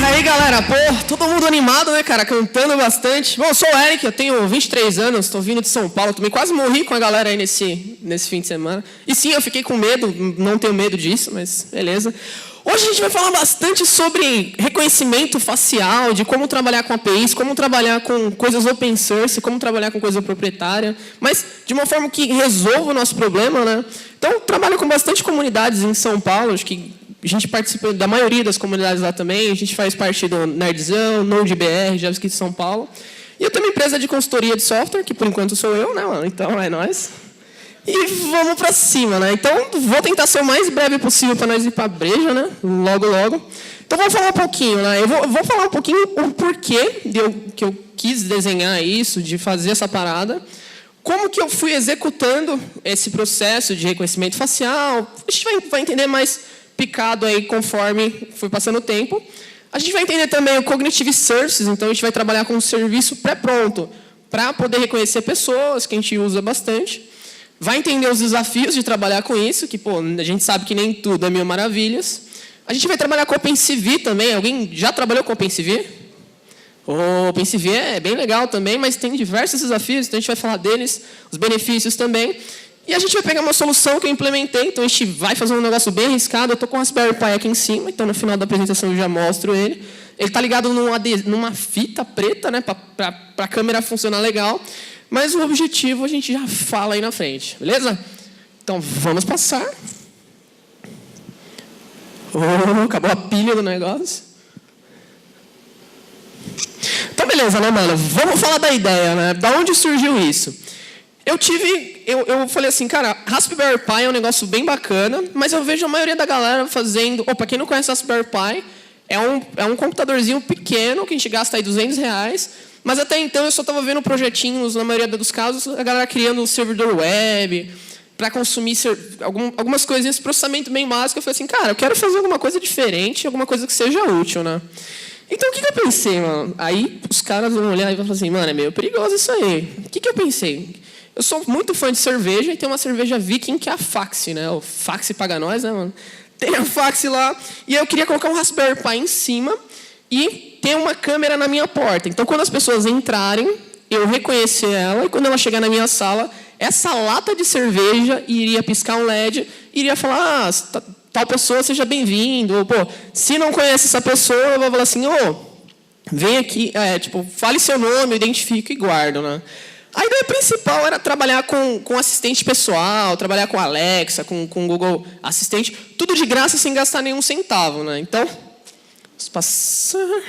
E aí, galera, pô, todo mundo animado, né, cara, cantando bastante. Bom, eu sou o Eric, eu tenho 23 anos, estou vindo de São Paulo, também quase morri com a galera aí nesse fim de semana. E sim, eu fiquei com medo, não tenho medo disso, mas beleza. Hoje a gente vai falar bastante sobre reconhecimento facial, de como trabalhar com APIs, como trabalhar com coisas open source, como trabalhar com coisa proprietária, mas de uma forma que resolva o nosso problema, né? Então, eu trabalho com bastante comunidades em São Paulo, acho que a gente participa da maioria das comunidades lá também, a gente faz parte do Nerdzão, NodeBR, JavaScript São Paulo. E eu tenho uma empresa de consultoria de software, que por enquanto sou eu, né, mano? Então, é nóis. E vamos pra cima, né? Então, vou tentar ser o mais breve possível para nós ir pra breja, né? Logo, logo. Então, vamos falar um pouquinho, né? Eu vou falar um pouquinho o porquê que eu quis desenhar isso, de fazer essa parada. Como que eu fui executando esse processo de reconhecimento facial. A gente vai entender mais picado aí conforme foi passando o tempo. A gente vai entender também o Cognitive Services, então a gente vai trabalhar com um serviço pré-pronto para poder reconhecer pessoas, que a gente usa bastante. Vai entender os desafios de trabalhar com isso, que pô, a gente sabe que nem tudo é mil maravilhas. A gente vai trabalhar com OpenCV também. Alguém já trabalhou com OpenCV? O OpenCV é bem legal também, mas tem diversos desafios, então a gente vai falar deles, os benefícios também. E a gente vai pegar uma solução que eu implementei, então a gente vai fazer um negócio bem arriscado. Eu estou com o Raspberry Pi aqui em cima, então no final da apresentação eu já mostro ele. Ele está ligado numa fita preta, né, para a câmera funcionar legal. Mas o objetivo a gente já fala aí na frente, beleza? Então vamos passar. Oh, acabou a pilha do negócio. Então beleza, né, mano? Vamos falar da ideia, né? Da onde surgiu isso? Eu falei assim, cara, Raspberry Pi é um negócio bem bacana, mas eu vejo a maioria da galera fazendo... Para quem não conhece Raspberry Pi, é um computadorzinho pequeno que a gente gasta aí R$200, mas até então eu só estava vendo projetinhos, na maioria dos casos, a galera criando um servidor web para consumir algumas coisinhas de processamento bem básico. Eu falei assim, cara, eu quero fazer alguma coisa diferente, alguma coisa que seja útil, né? Então, o que eu pensei, mano? Aí os caras vão olhar e vão falar assim, mano, é meio perigoso isso aí. O que eu pensei? Eu sou muito fã de cerveja e tem uma cerveja Viking que é a Faxi, né? O Faxi paga nós, né, mano? Tem a Faxi lá. E eu queria colocar um Raspberry Pi em cima e ter uma câmera na minha porta. Então, quando as pessoas entrarem, eu reconhecer ela e quando ela chegar na minha sala, essa lata de cerveja iria piscar um LED e iria falar, tal pessoa, seja bem-vindo. Ou, pô, se não conhece essa pessoa, eu vou falar assim, vem aqui, fale seu nome, identifique e guardo, né? A ideia principal era trabalhar com assistente pessoal, trabalhar com Alexa, com Google Assistente, tudo de graça, sem gastar nenhum centavo, né? Então, vamos passar.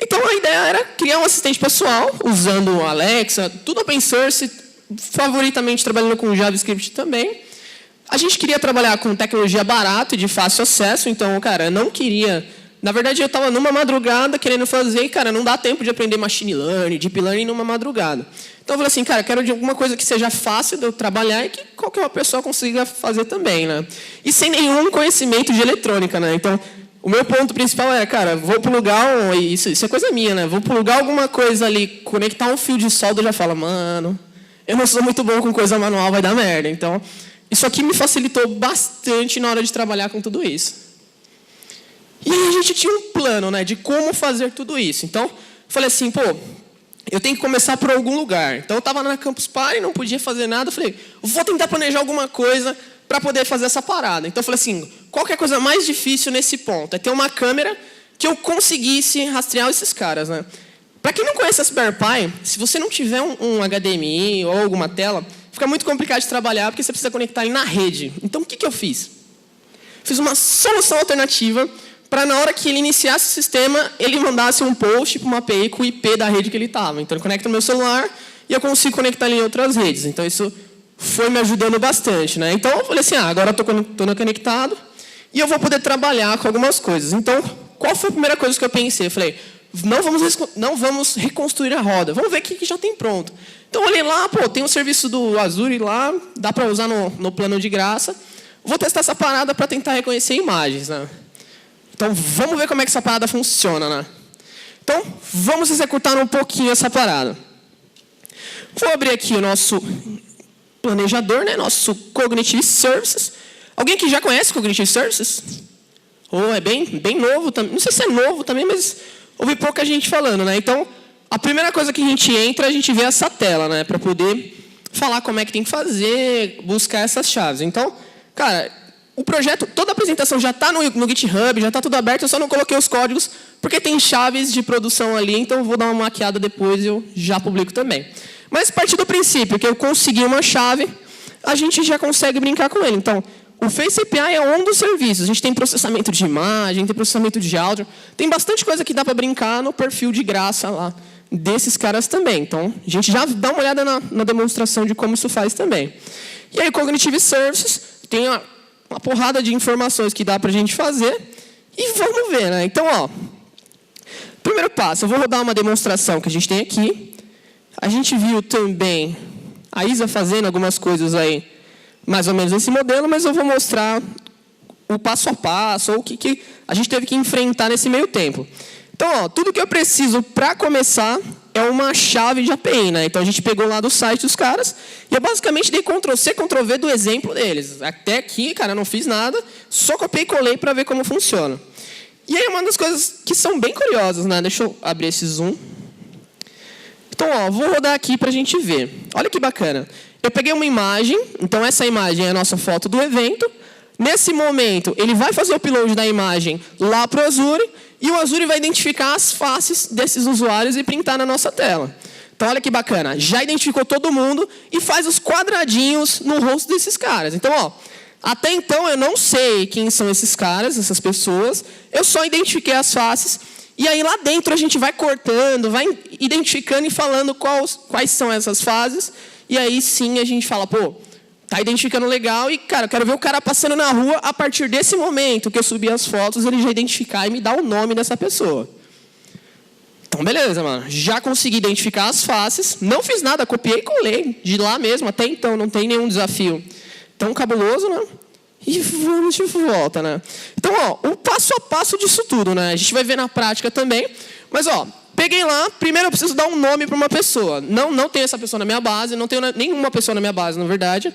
Então, a ideia era criar um assistente pessoal, usando o Alexa, tudo open source, favoritamente trabalhando com JavaScript também. A gente queria trabalhar com tecnologia barata e de fácil acesso, então, cara, eu não queria... Na verdade, eu estava numa madrugada querendo fazer e, cara, não dá tempo de aprender machine learning, deep learning numa madrugada. Então, eu falei assim, cara, quero de alguma coisa que seja fácil de eu trabalhar e que qualquer pessoa consiga fazer também, né? E sem nenhum conhecimento de eletrônica, né? Então, o meu ponto principal era, cara, vou plugar, isso é coisa minha, né? Vou plugar alguma coisa ali, conectar um fio de solda, eu já falo, mano, eu não sou muito bom com coisa manual, vai dar merda. Então, isso aqui me facilitou bastante na hora de trabalhar com tudo isso. E aí a gente tinha um plano, né, de como fazer tudo isso. Então, falei assim, pô, eu tenho que começar por algum lugar. Então, eu estava na Campus Party, não podia fazer nada. Eu falei, vou tentar planejar alguma coisa para poder fazer essa parada. Então, eu falei assim, qual que é a coisa mais difícil nesse ponto? É ter uma câmera que eu conseguisse rastrear esses caras, né? Para quem não conhece a Raspberry Pi, se você não tiver um HDMI ou alguma tela, fica muito complicado de trabalhar, porque você precisa conectar ele na rede. Então, o que eu fiz? Fiz uma solução alternativa para na hora que ele iniciasse o sistema, ele mandasse um post para uma API com o IP da rede que ele estava. Então, ele conecta no meu celular e eu consigo conectar ele em outras redes. Então, isso foi me ajudando bastante, né? Então, eu falei assim, agora eu estou conectado e eu vou poder trabalhar com algumas coisas. Então, qual foi a primeira coisa que eu pensei? Eu falei, não vamos reconstruir a roda, vamos ver o que já tem pronto. Então, eu olhei lá, pô, tem um serviço do Azure lá, dá para usar no plano de graça. Vou testar essa parada para tentar reconhecer imagens, né? Então, vamos ver como é que essa parada funciona, né? Então, vamos executar um pouquinho essa parada. Vou abrir aqui o nosso planejador, né? Nosso Cognitive Services. Alguém que já conhece Cognitive Services? Ou é bem novo também? Não sei se é novo também, mas ouvi pouca gente falando, né? Então, a primeira coisa que a gente entra, a gente vê essa tela, né? Para poder falar como é que tem que fazer, buscar essas chaves. Então, cara, o projeto, toda a apresentação já está no GitHub, já está tudo aberto, eu só não coloquei os códigos, porque tem chaves de produção ali, então eu vou dar uma maquiada depois e eu já publico também. Mas a partir do princípio que eu consegui uma chave, a gente já consegue brincar com ele. Então, o Face API é um dos serviços. A gente tem processamento de imagem, tem processamento de áudio, tem bastante coisa que dá para brincar no perfil de graça lá desses caras também. Então, a gente já dá uma olhada na demonstração de como isso faz também. E aí, Cognitive Services tem uma porrada de informações que dá para a gente fazer e vamos ver, né? Então, ó, primeiro passo, eu vou rodar uma demonstração que a gente tem aqui. A gente viu também a Isa fazendo algumas coisas aí, mais ou menos nesse modelo, mas eu vou mostrar o passo a passo, ou o que a gente teve que enfrentar nesse meio tempo. Então, ó, tudo que eu preciso para começar é uma chave de API, né? Então, a gente pegou lá do site dos caras e eu basicamente dei Ctrl+C, Ctrl+V do exemplo deles. Até aqui, cara, eu não fiz nada, só copiei e colei para ver como funciona. E aí, uma das coisas que são bem curiosas, né? Deixa eu abrir esse zoom. Então, ó, vou rodar aqui para a gente ver. Olha que bacana. Eu peguei uma imagem, então essa imagem é a nossa foto do evento. Nesse momento, ele vai fazer o upload da imagem lá para o Azure, e o Azure vai identificar as faces desses usuários e printar na nossa tela. Então, olha que bacana. Já identificou todo mundo e faz os quadradinhos no rosto desses caras. Então, ó, até então eu não sei quem são esses caras, essas pessoas. Eu só identifiquei as faces. E aí, lá dentro, a gente vai cortando, vai identificando e falando quais são essas fases. E aí, sim, a gente fala, pô, tá identificando legal e, cara, eu quero ver o cara passando na rua a partir desse momento que eu subi as fotos, ele já identificar e me dar o nome dessa pessoa. Então, beleza, mano. Já consegui identificar as faces, não fiz nada, copiei e colei de lá mesmo. Até então, não tem nenhum desafio tão cabuloso, né? E vamos de volta, né? Então, ó, o passo a passo disso tudo, né? A gente vai ver na prática também. Mas, ó, peguei lá, primeiro eu preciso dar um nome para uma pessoa. Não tenho essa pessoa na minha base, não tenho nenhuma pessoa na minha base, na verdade.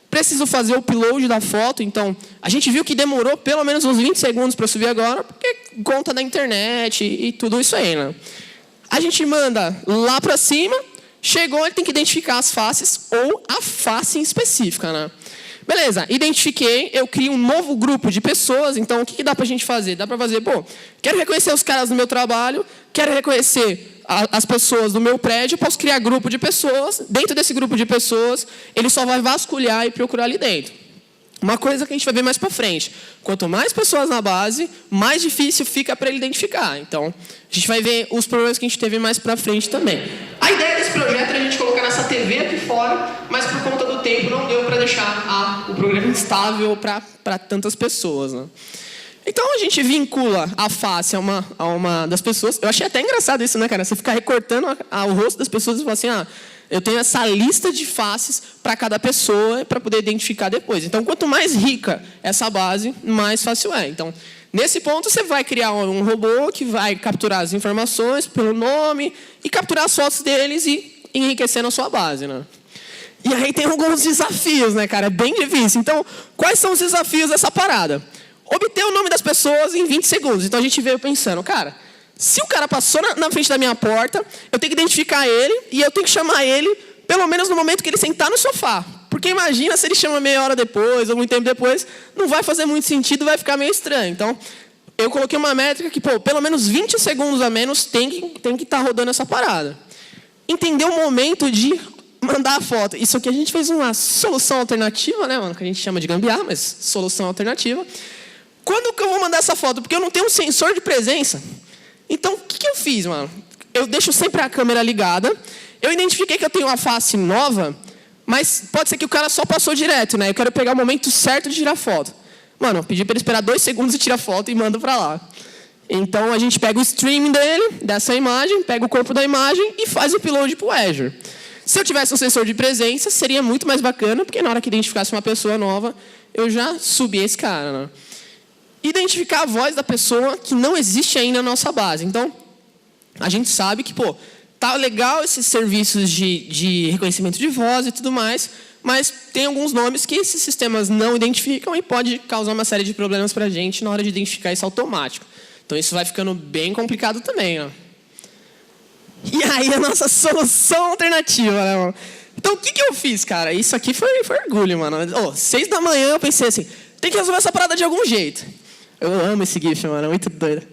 Preciso fazer o upload da foto, então, a gente viu que demorou pelo menos uns 20 segundos para subir agora, porque conta da internet e tudo isso aí, né? A gente manda lá para cima, chegou, ele tem que identificar as faces ou a face em específica, né? Beleza, identifiquei, eu crio um novo grupo de pessoas, então o que dá pra gente fazer? Dá pra fazer, pô, quero reconhecer os caras do meu trabalho, quero reconhecer as pessoas do meu prédio, posso criar grupo de pessoas, dentro desse grupo de pessoas, ele só vai vasculhar e procurar ali dentro. Uma coisa que a gente vai ver mais para frente, quanto mais pessoas na base, mais difícil fica para ele identificar. Então, a gente vai ver os problemas que a gente teve mais para frente também. A ideia desse projeto era a gente colocar nessa TV aqui fora, mas por conta do tempo não deu para deixar o programa instável para tantas pessoas, né? Então, a gente vincula a face a uma das pessoas. Eu achei até engraçado isso, né, cara? Você ficar recortando o rosto das pessoas e falar assim, eu tenho essa lista de faces para cada pessoa para poder identificar depois. Então, quanto mais rica essa base, mais fácil é. Então, nesse ponto, você vai criar um robô que vai capturar as informações pelo nome e capturar as fotos deles e enriquecer na sua base, né? E aí tem alguns desafios, né, cara? É bem difícil. Então, quais são os desafios dessa parada? Obter o nome das pessoas em 20 segundos. Então, a gente veio pensando, cara, se o cara passou na frente da minha porta, eu tenho que identificar ele e eu tenho que chamar ele, pelo menos no momento que ele sentar no sofá. Porque imagina se ele chama meia hora depois ou muito tempo depois, não vai fazer muito sentido, vai ficar meio estranho. Então, eu coloquei uma métrica que, pô, pelo menos 20 segundos a menos tem que estar rodando essa parada. Entender o momento de mandar a foto. Isso aqui a gente fez uma solução alternativa, né, mano? Que a gente chama de gambiarra, mas solução alternativa. Quando que eu vou mandar essa foto? Porque eu não tenho um sensor de presença. Então, o que eu fiz, mano? Eu deixo sempre a câmera ligada. Eu identifiquei que eu tenho uma face nova, mas pode ser que o cara só passou direto, né? Eu quero pegar o momento certo de tirar foto. Mano, eu pedi para ele esperar 2 segundos e tirar foto e manda para lá. Então, a gente pega o streaming dele, dessa imagem, pega o corpo da imagem e faz o upload para o Azure. Se eu tivesse um sensor de presença, seria muito mais bacana, porque na hora que identificasse uma pessoa nova, eu já subia esse cara, né? Identificar a voz da pessoa que não existe ainda na nossa base. Então, a gente sabe que, pô, tá legal esses serviços de reconhecimento de voz e tudo mais, mas tem alguns nomes que esses sistemas não identificam e pode causar uma série de problemas para a gente na hora de identificar isso automático. Então, isso vai ficando bem complicado também. Ó. E aí, a nossa solução alternativa, né, mano? Então, o que eu fiz, cara? Isso aqui foi orgulho, mano. 6 da manhã, eu pensei assim, tem que resolver essa parada de algum jeito. Eu amo esse GIF, mano, é muito doido.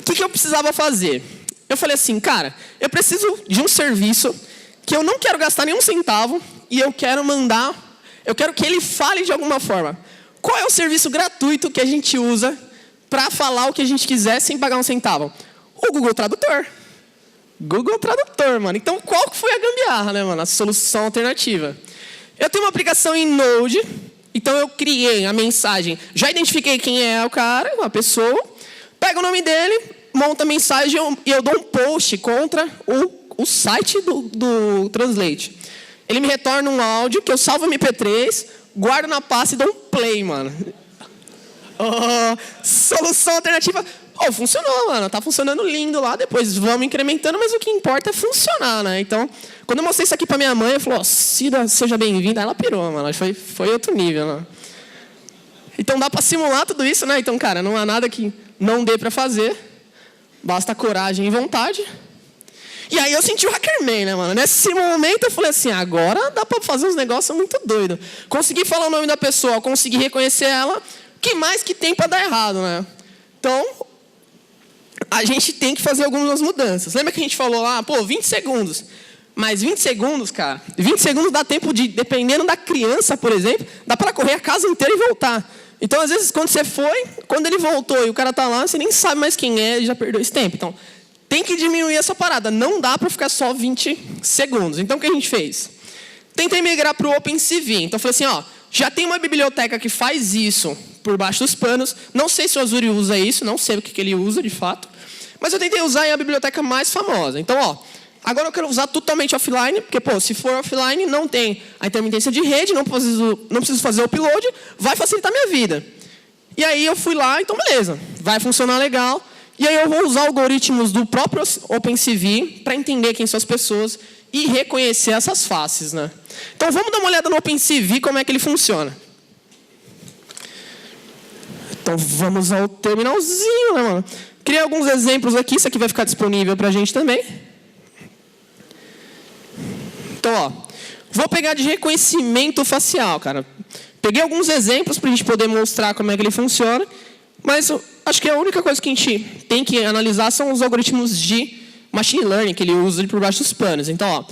O que eu precisava fazer? Eu falei assim, cara, eu preciso de um serviço que eu não quero gastar nenhum centavo e eu quero que ele fale de alguma forma. Qual é o serviço gratuito que a gente usa para falar o que a gente quiser sem pagar um centavo? O Google Tradutor. Google Tradutor, mano. Então, qual que foi a gambiarra, né, mano? A solução alternativa. Eu tenho uma aplicação em Node, então eu criei a mensagem, já identifiquei quem é o cara, uma pessoa, pego o nome dele, monto a mensagem e eu dou um post contra o site do Translate. Ele me retorna um áudio que eu salvo MP3, guardo na pasta e dou um play, mano. Solução alternativa. Funcionou, mano. Tá funcionando lindo lá. Depois vamos incrementando, mas o que importa é funcionar, né? Então, quando eu mostrei isso aqui pra minha mãe, ela falou, Cida, seja bem-vinda. Ela pirou, mano. Foi outro nível, né? Então, dá pra simular tudo isso, né? Então, cara, não há nada que não dê pra fazer. Basta coragem e vontade. E aí eu senti o Hackerman, né, mano? Nesse momento eu falei assim, agora dá pra fazer uns negócios muito doidos. Consegui falar o nome da pessoa, consegui reconhecer ela. O que mais que tem pra dar errado, né? Então, a gente tem que fazer algumas mudanças. Lembra que a gente falou lá, 20 segundos. Mas 20 segundos, cara, 20 segundos dá tempo de, dependendo da criança, por exemplo, dá pra correr a casa inteira e voltar. Então, às vezes, quando você foi, quando ele voltou e o cara tá lá, você nem sabe mais quem é e já perdeu esse tempo. Então, tem que diminuir essa parada. Não dá para ficar só 20 segundos. Então, o que a gente fez? Tentei migrar para o OpenCV. Então, eu falei assim, já tem uma biblioteca que faz isso por baixo dos panos. Não sei se o Azure usa isso, não sei o que ele usa de fato. Mas eu tentei usar a biblioteca mais famosa. Então, agora eu quero usar totalmente offline, porque, se for offline, não tem a intermitência de rede, não preciso fazer o upload, vai facilitar a minha vida. E aí eu fui lá, então beleza, vai funcionar legal. E aí eu vou usar algoritmos do próprio OpenCV para entender quem são as pessoas e reconhecer essas faces, né? Então vamos dar uma olhada no OpenCV, como é que ele funciona. Então vamos ao terminalzinho, né, mano? Criei alguns exemplos aqui, isso aqui vai ficar disponível para a gente também. Então, vou pegar de reconhecimento facial, cara. Peguei alguns exemplos para a gente poder mostrar como é que ele funciona, mas acho que a única coisa que a gente tem que analisar são os algoritmos de machine learning que ele usa por baixo dos panos. Então,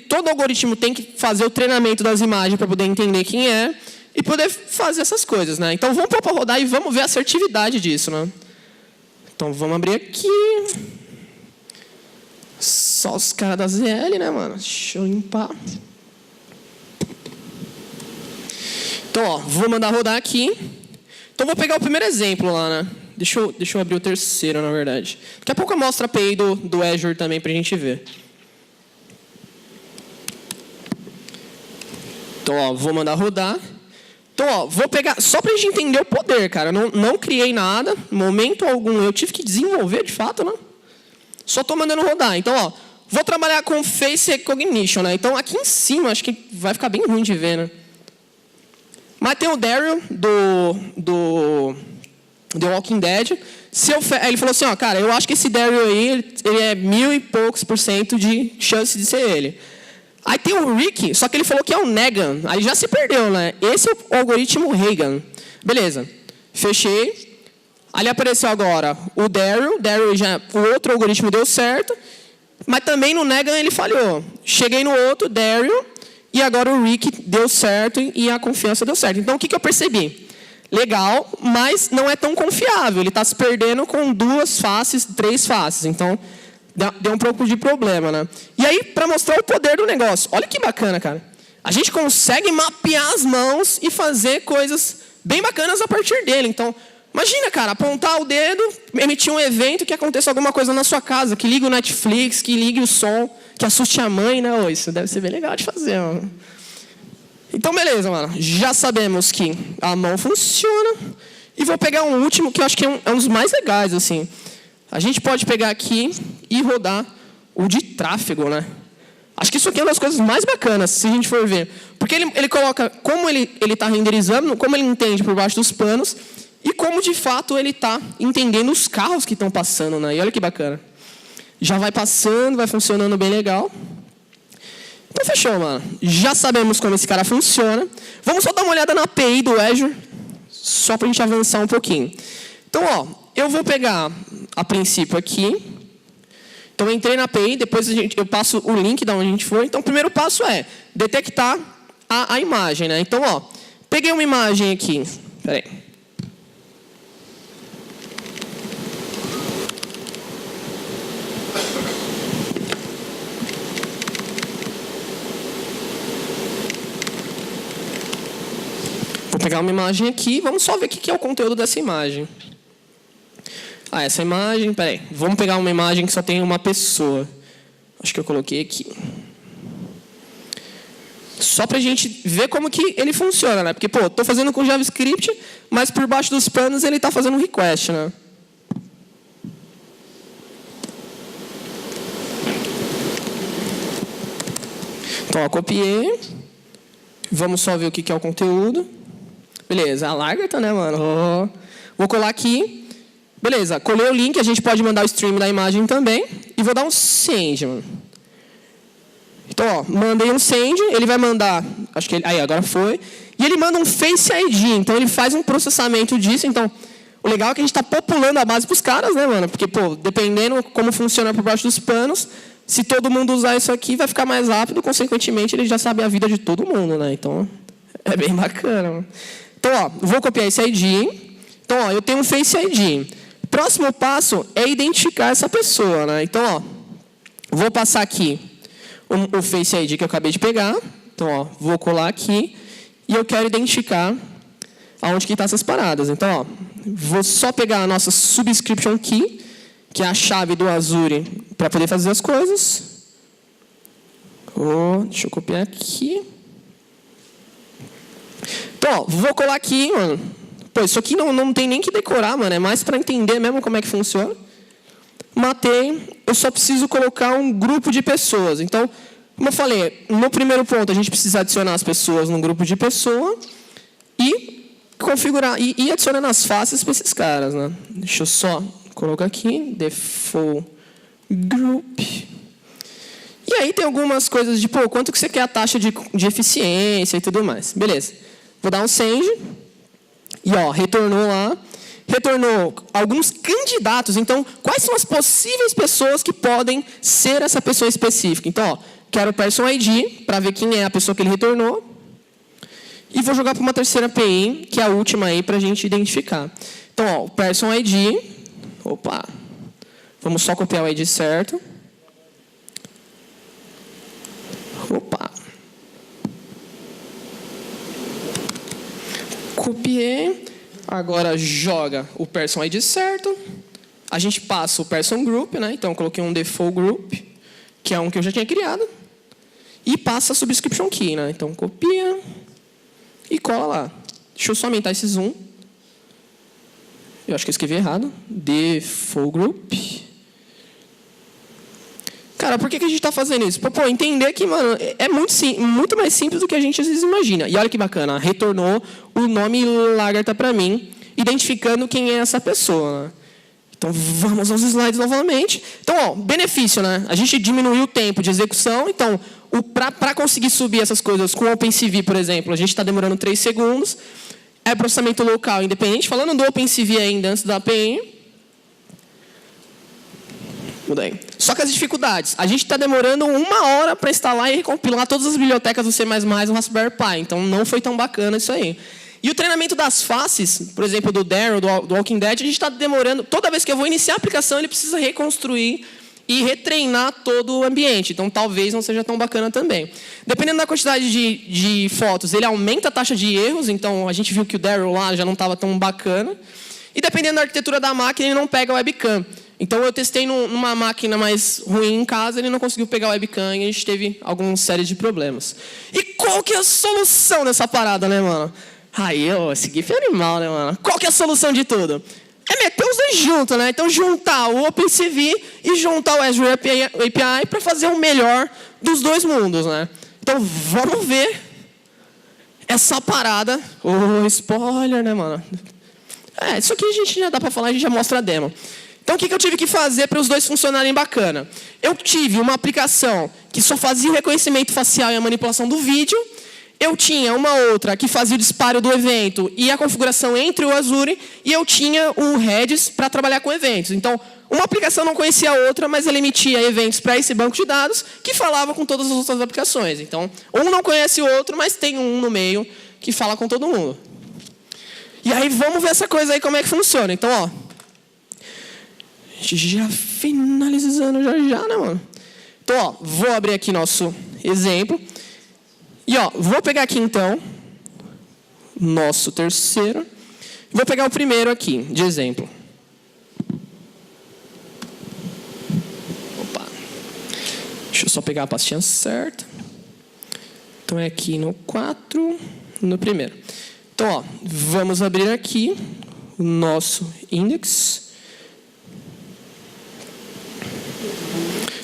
todo algoritmo tem que fazer o treinamento das imagens para poder entender quem é e poder fazer essas coisas, né? Então, vamos pôr para rodar e vamos ver a assertividade disso, né? Então, vamos abrir aqui. Só os caras da ZL, né, mano? Deixa eu limpar. Então, vou mandar rodar aqui. Então, vou pegar o primeiro exemplo lá, né? Deixa eu abrir o terceiro, na verdade. Daqui a pouco eu mostro a API do Azure também pra gente ver. Então, vou mandar rodar. Então, vou pegar... Só pra gente entender o poder, cara. Não criei nada. Momento algum. Eu tive que desenvolver, de fato, né? Só tô mandando rodar. Então, vou trabalhar com Face Recognition, né? Então, aqui em cima, acho que vai ficar bem ruim de ver, né? Mas tem o Daryl do The Walking Dead. Ele falou assim, cara, eu acho que esse Daryl aí, ele é 1000 e poucos % de chance de ser ele. Aí tem o Rick, só que ele falou que é o Negan. Aí já se perdeu, né? Esse é o algoritmo Reagan. Beleza. Fechei. Ali apareceu agora o Daryl. O outro algoritmo deu certo. Mas também no Negan ele falhou. Cheguei no outro, Daryl. E agora o Rick deu certo e a confiança deu certo. Então, o que eu percebi? Legal, mas não é tão confiável. Ele está se perdendo com 2 faces, 3 faces. Então, deu um pouco de problema, né? E aí, para mostrar o poder do negócio. Olha que bacana, cara. A gente consegue mapear as mãos e fazer coisas bem bacanas a partir dele. Então, imagina, cara, apontar o dedo, emitir um evento que aconteça alguma coisa na sua casa, que ligue o Netflix, que ligue o som, que assuste a mãe, né? Isso deve ser bem legal de fazer, mano. Então, beleza, mano. Já sabemos que a mão funciona. E vou pegar um último, que eu acho que é um dos mais legais, assim. a gente pode pegar aqui e rodar o de tráfego, né? Acho que isso aqui é uma das coisas mais bacanas, se a gente for ver. Porque ele coloca como ele está renderizando, como ele entende por baixo dos panos, e como, de fato, ele está entendendo os carros que estão passando, né? E olha que bacana. Já vai passando, vai funcionando bem legal. Então, fechou, mano. Já sabemos como esse cara funciona. Vamos só dar uma olhada na API do Azure, só para a gente avançar um pouquinho. Então, ó, eu vou pegar, a princípio, aqui. Então, eu entrei na API, depois eu passo o link de onde a gente for. Então, o primeiro passo é detectar a imagem, né? Então, ó, peguei uma imagem aqui. Espera aí. Vou pegar uma imagem aqui, vamos só ver o que é o conteúdo dessa imagem. Ah, essa imagem, peraí, vamos pegar uma imagem que só tem uma pessoa. Acho que eu coloquei aqui. Só pra gente ver como que ele funciona, né? Porque, pô, tô fazendo com JavaScript, mas por baixo dos panos ele tá fazendo um request, né? Então, ó, copiei. Vamos só ver o que é o conteúdo. Beleza, a Lagarta, né, mano? Oh. Vou colar aqui. Beleza, colei o link, a gente pode mandar o stream da imagem também. E vou dar um send, mano. Então, ó, mandei um send, ele vai mandar... Acho que ele... Aí, agora foi. E ele manda um Face ID, então ele faz um processamento disso. Então, o legal é que a gente está populando a base para os caras, né, mano? Porque, pô, dependendo como funciona por baixo dos panos, se todo mundo usar isso aqui, vai ficar mais rápido. Consequentemente, ele já sabe a vida de todo mundo, né? Então, é bem bacana, mano. Então, ó, vou copiar esse ID. Então, ó, eu tenho um Face ID. Próximo passo é identificar essa pessoa, né? Então, ó, vou passar aqui o Face ID que eu acabei de pegar. Então, ó, vou colar aqui e eu quero identificar aonde que estão essas paradas. Então, ó, vou só pegar a nossa subscription key, que é a chave do Azure para poder fazer as coisas. Deixa eu copiar aqui. Então, ó, vou colar aqui, mano. Pô, isso aqui não tem nem que decorar, mano. É mais para entender mesmo como é que funciona. Matei. Eu só preciso colocar um grupo de pessoas. Então, como eu falei, no primeiro ponto, a gente precisa adicionar as pessoas num grupo de pessoa e configurar, e adicionando as faces para esses caras, né? Deixa eu só colocar aqui, default group. E aí tem algumas coisas de, pô, quanto que você quer a taxa de eficiência e tudo mais. Beleza. Vou dar um send. E, ó, retornou lá. Retornou alguns candidatos. Então, quais são as possíveis pessoas que podem ser essa pessoa específica? Então, ó, quero o Person ID, para ver quem é a pessoa que ele retornou. E vou jogar para uma terceira API, que é a última aí, para a gente identificar. Então, ó, o Person ID. Opa. Vamos só copiar o ID certo. Opa. Copiei. Agora joga o Person ID certo. A gente passa o Person Group, né? Então, eu coloquei um Default Group, que é um que eu já tinha criado. E passa a Subscription Key, né? Então, copia e cola lá. Deixa eu só aumentar esse zoom. Eu acho que eu escrevi errado. Default Group. Cara, por que a gente está fazendo isso? Pô, entender que, mano, é muito mais simples do que a gente às vezes imagina. E olha que bacana, retornou o nome Lagarta para mim, identificando quem é essa pessoa. Né? Então, vamos aos slides novamente. Então, ó, benefício, né? A gente diminuiu o tempo de execução. Então, para conseguir subir essas coisas com o OpenCV, por exemplo, a gente está demorando 3 segundos. É processamento local independente. Falando do OpenCV ainda, antes da API. Mudei. Só que as dificuldades. A gente está demorando 1 hora para instalar e recompilar todas as bibliotecas do C++ no Raspberry Pi. Então, não foi tão bacana isso aí. E o treinamento das faces, por exemplo, do Daryl, do Walking Dead, a gente está demorando... Toda vez que eu vou iniciar a aplicação, ele precisa reconstruir e retreinar todo o ambiente. Então, talvez não seja tão bacana também. Dependendo da quantidade de fotos, ele aumenta a taxa de erros. Então, a gente viu que o Daryl lá já não estava tão bacana. E dependendo da arquitetura da máquina, ele não pega a webcam. Então, eu testei numa máquina mais ruim em casa, ele não conseguiu pegar a webcam e a gente teve algumas séries de problemas. E qual que é a solução dessa parada, né, mano? Aí, esse GIF é animal, né, mano? Qual que é a solução de tudo? é meter os dois juntos, né? Então, juntar o OpenCV e juntar o Azure API para fazer o melhor dos dois mundos, né? Então, vamos ver essa parada. Spoiler, né, mano? Isso aqui a gente já dá para falar, a gente já mostra a demo. Então, o que eu tive que fazer para os dois funcionarem bacana? Eu tive uma aplicação que só fazia o reconhecimento facial e a manipulação do vídeo. Eu tinha uma outra que fazia o disparo do evento e a configuração entre o Azure. E eu tinha o Redis para trabalhar com eventos. Então, uma aplicação não conhecia a outra, mas ele emitia eventos para esse banco de dados que falava com todas as outras aplicações. Então, um não conhece o outro, mas tem um no meio que fala com todo mundo. E aí, vamos ver essa coisa aí, como é que funciona. Então, ó, já finalizando já, né, mano? Então, ó, vou abrir aqui nosso exemplo. E, ó, vou pegar aqui, então, nosso terceiro. Vou pegar o primeiro aqui, de exemplo. Opa. Deixa eu só pegar a pastinha certa. Então, é aqui no 4, no primeiro. Então, ó, vamos abrir aqui o nosso index.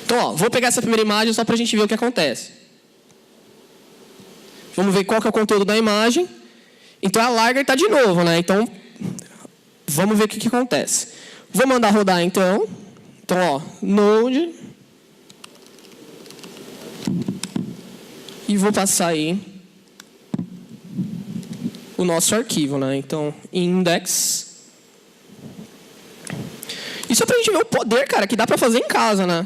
Então, ó, vou pegar essa primeira imagem só para a gente ver o que acontece. Vamos ver qual que é o conteúdo da imagem. Então, a larga está de novo, né? Então, vamos ver o que acontece. Vou mandar rodar, então. Então, ó, Node. E vou passar aí o nosso arquivo, né? Então, index. Isso é para a gente ver o poder, cara, que dá para fazer em casa, né?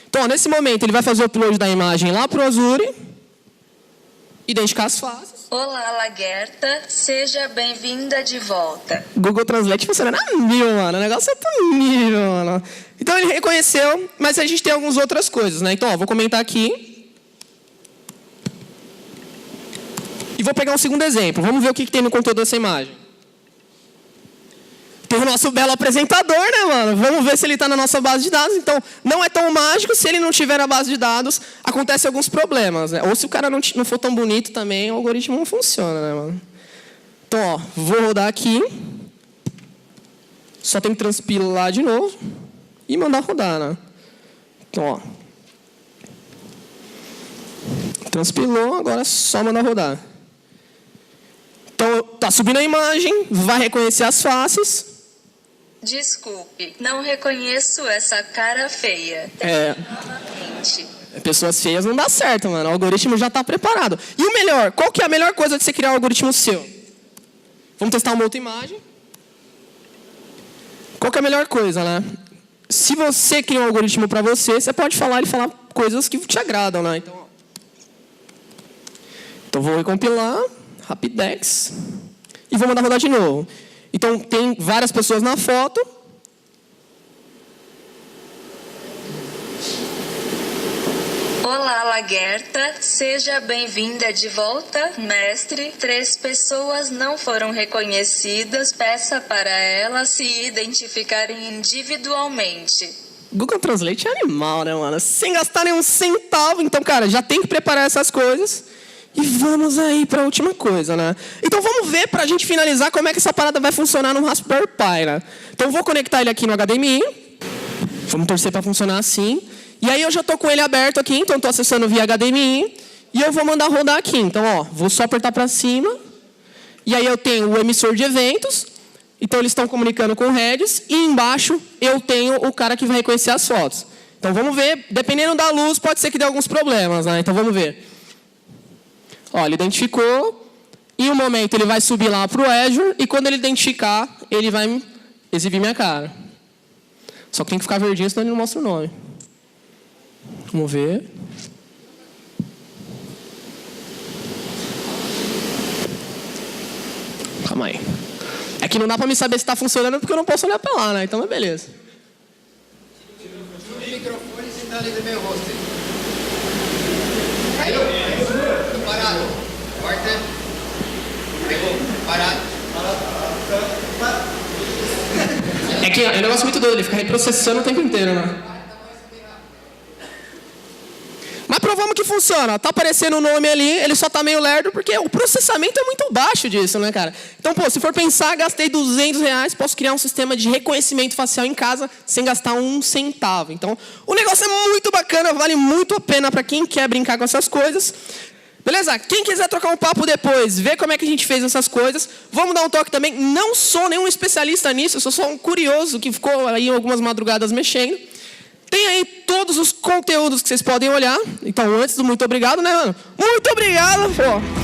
Então, ó, nesse momento, ele vai fazer o upload da imagem lá para o Azure. Identificar as faces. Olá, Lagerta. Seja bem-vinda de volta. Google Translate funciona na mil, mano. O negócio é tão nível, mano. Então, ele reconheceu, mas a gente tem algumas outras coisas, né? Então, ó, vou comentar aqui. E vou pegar um segundo exemplo. Vamos ver o que tem no conteúdo dessa imagem. Tem o nosso belo apresentador, né, mano? Vamos ver se ele está na nossa base de dados. Então, não é tão mágico. Se ele não tiver na base de dados, acontecem alguns problemas, né? Ou se o cara não for tão bonito também, o algoritmo não funciona, né, mano? Então, ó, vou rodar aqui. Só tem que transpilar de novo e mandar rodar, né? Então, ó. Transpilou, agora é só mandar rodar. Então, tá subindo a imagem, vai reconhecer as faces. Desculpe, não reconheço essa cara feia. Novamente. Pessoas feias não dá certo, mano. O algoritmo já está preparado. E o melhor, qual que é a melhor coisa de você criar um algoritmo seu? Vamos testar uma outra imagem. Qual que é a melhor coisa, né? Se você cria um algoritmo para você, você pode falar e falar coisas que te agradam, né? Então vou recompilar, Rapidex, e vou mandar rodar de novo. Então, tem várias pessoas na foto. Olá, Lagerta. Seja bem-vinda de volta, mestre. 3 pessoas não foram reconhecidas. Peça para elas se identificarem individualmente. Google Translate é animal, né, mano? Sem gastar nenhum centavo. Então, cara, já tem que preparar essas coisas. E vamos aí para a última coisa, né? Então, vamos ver, para a gente finalizar, como é que essa parada vai funcionar no Raspberry Pi, né? Então, vou conectar ele aqui no HDMI. Vamos torcer para funcionar assim. E aí, eu já estou com ele aberto aqui, então estou acessando via HDMI. E eu vou mandar rodar aqui. Então, ó, vou só apertar para cima. E aí, eu tenho o emissor de eventos. Então, eles estão comunicando com o Redis. E embaixo, eu tenho o cara que vai reconhecer as fotos. Então, vamos ver. Dependendo da luz, pode ser que dê alguns problemas, né? Então, vamos ver. Ó, ele identificou. Em um momento, ele vai subir lá para o Azure. E quando ele identificar, ele vai exibir minha cara. Só que tem que ficar verdinho, senão ele não mostra o nome. Vamos ver. Calma aí. É que não dá para me saber se está funcionando porque eu não posso olhar para lá, né? Então, é beleza. Tira o microfone e sinta ali do meu rosto. Parado. Corta. Pegou. Parado. É que é um negócio muito doido, ele fica reprocessando o tempo inteiro, né? Mas provamos que funciona. Tá aparecendo o nome ali, ele só tá meio lerdo, porque o processamento é muito baixo disso, né, cara? Então, pô, se for pensar, gastei R$200, posso criar um sistema de reconhecimento facial em casa sem gastar 1 centavo. Então, o negócio é muito bacana, vale muito a pena para quem quer brincar com essas coisas. Beleza? Quem quiser trocar um papo depois, ver como é que a gente fez essas coisas, vamos dar um toque também. Não sou nenhum especialista nisso, eu sou só um curioso que ficou aí algumas madrugadas mexendo. Tem aí todos os conteúdos que vocês podem olhar. Então, antes do muito obrigado, né, mano? Muito obrigado, pô.